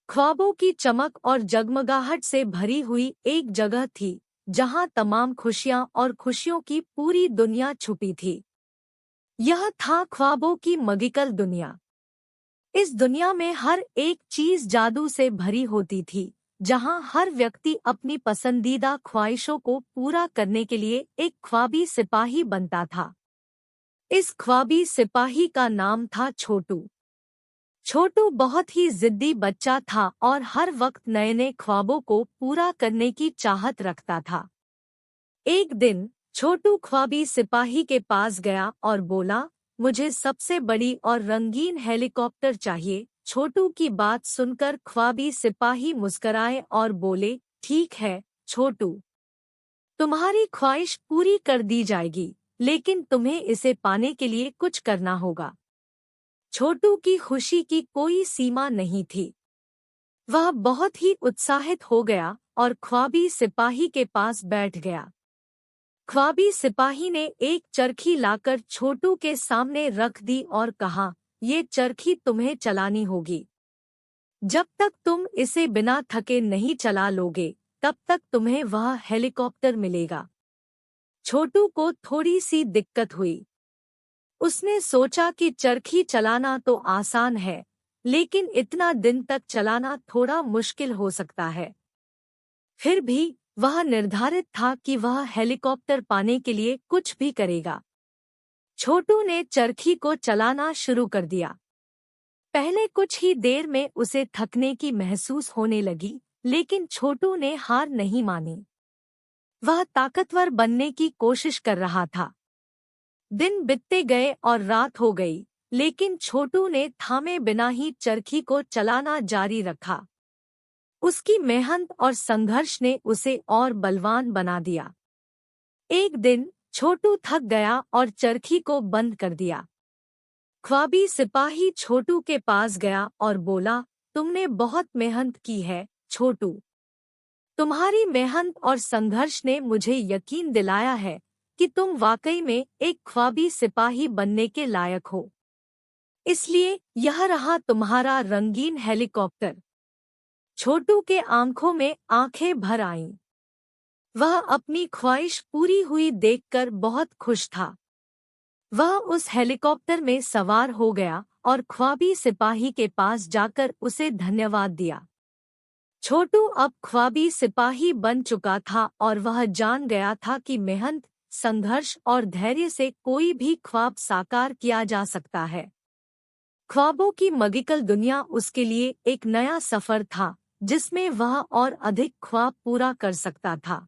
ख्वाबों की चमक और जगमगाहट से भरी हुई एक जगह थी जहां तमाम खुशियां और खुशियों की पूरी दुनिया छुपी थी। यह था ख्वाबों की मैजिकल दुनिया। इस दुनिया में हर एक चीज जादू से भरी होती थी, जहां हर व्यक्ति अपनी पसंदीदा ख्वाहिशों को पूरा करने के लिए एक ख्वाबी सिपाही बनता था। इस ख्वाबी सिपाही का नाम था छोटू। छोटू बहुत ही जिद्दी बच्चा था और हर वक्त नए नए ख्वाबों को पूरा करने की चाहत रखता था। एक दिन छोटू ख्वाबी सिपाही के पास गया और बोला, मुझे सबसे बड़ी और रंगीन हेलीकॉप्टर चाहिए। छोटू की बात सुनकर ख्वाबी सिपाही मुस्कराए और बोले, ठीक है छोटू, तुम्हारी ख्वाहिश पूरी कर दी जाएगी, लेकिन तुम्हें इसे पाने के लिए कुछ करना होगा। छोटू की खुशी की कोई सीमा नहीं थी। वह बहुत ही उत्साहित हो गया और ख्वाबी सिपाही के पास बैठ गया। ख्वाबी सिपाही ने एक चरखी लाकर छोटू के सामने रख दी और कहा, ये चरखी तुम्हें चलानी होगी। जब तक तुम इसे बिना थके नहीं चला लोगे, तब तक तुम्हें वह हेलीकॉप्टर मिलेगा। छोटू को थोड़ी सी दिक्कत हुई। उसने सोचा कि चरखी चलाना तो आसान है, लेकिन इतना दिन तक चलाना थोड़ा मुश्किल हो सकता है। फिर भी वह निर्धारित था कि वह हेलीकॉप्टर पाने के लिए कुछ भी करेगा। छोटू ने चरखी को चलाना शुरू कर दिया। पहले कुछ ही देर में उसे थकने की महसूस होने लगी, लेकिन छोटू ने हार नहीं मानी। वह ताकतवर बनने की कोशिश कर रहा था। दिन बीतते गए और रात हो गई, लेकिन छोटू ने थामे बिना ही चरखी को चलाना जारी रखा। उसकी मेहनत और संघर्ष ने उसे और बलवान बना दिया। एक दिन छोटू थक गया और चरखी को बंद कर दिया। ख्वाबी सिपाही छोटू के पास गया और बोला, तुमने बहुत मेहनत की है छोटू। तुम्हारी मेहनत और संघर्ष ने मुझे यकीन दिलाया है कि तुम वाकई में एक ख्वाबी सिपाही बनने के लायक हो। इसलिए यह रहा तुम्हारा रंगीन हेलीकॉप्टर। छोटू के आंखों में आंखें भर आईं। वह अपनी ख्वाहिश पूरी हुई देखकर बहुत खुश था। वह उस हेलीकॉप्टर में सवार हो गया और ख्वाबी सिपाही के पास जाकर उसे धन्यवाद दिया। छोटू अब ख्वाबी सिपाही बन चुका था और वह जान गया था कि मेहनत, संघर्ष और धैर्य से कोई भी ख्वाब साकार किया जा सकता है। ख्वाबों की मैजिकल दुनिया उसके लिए एक नया सफर था, जिसमें वह और अधिक ख्वाब पूरा कर सकता था।